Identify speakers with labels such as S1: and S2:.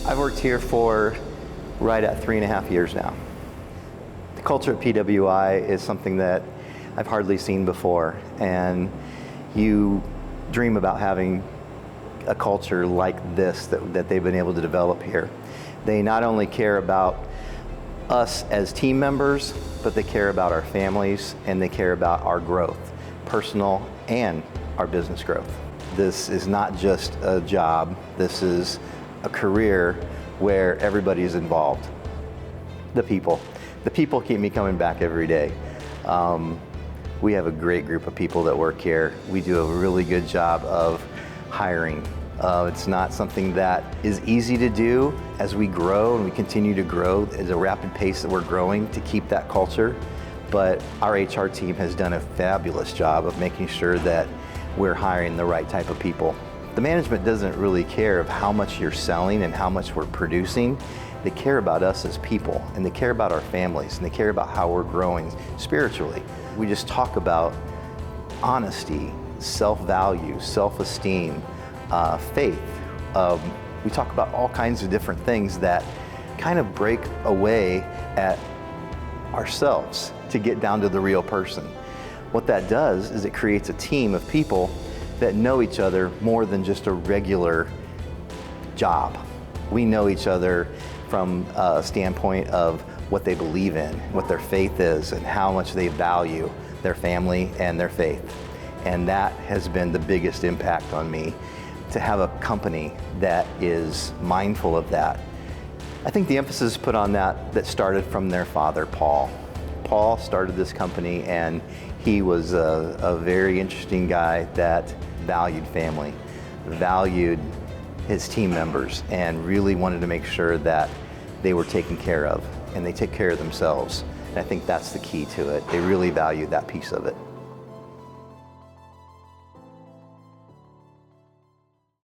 S1: I've worked here for right at 3.5 years now. The culture at PWI is something that I've hardly seen before, and you dream about having a culture like this that they've been able to develop here. They not only care about us as team members, but they care about our families and they care about our growth, personal and our business growth. This is not just a job, this is a career where everybody is involved. The people keep me coming back every day. We have a great group of people that work here. We do a really good job of hiring. It's not something that is easy to do. As we grow and we continue to grow at a rapid pace that we're growing to keep that culture. But our HR team has done a fabulous job of making sure that we're hiring the right type of people. The management doesn't really care of how much you're selling and how much we're producing. They care about us as people, and they care about our families, and they care about how we're growing spiritually. We just talk about honesty, self-value, self-esteem, faith. We talk about all kinds of different things that kind of break away at ourselves to get down to the real person. What that does is it creates a team of people that know each other more than just a regular job. We know each other from a standpoint of what they believe in, what their faith is, and how much they value their family and their faith. And that has been the biggest impact on me, to have a company that is mindful of that. I think the emphasis put on that started from their father, Paul. Paul started this company, and he was a very interesting guy that valued family, valued his team members, and really wanted to make sure that they were taken care of and they take care of themselves. And I think that's the key to it. They really value that piece of it.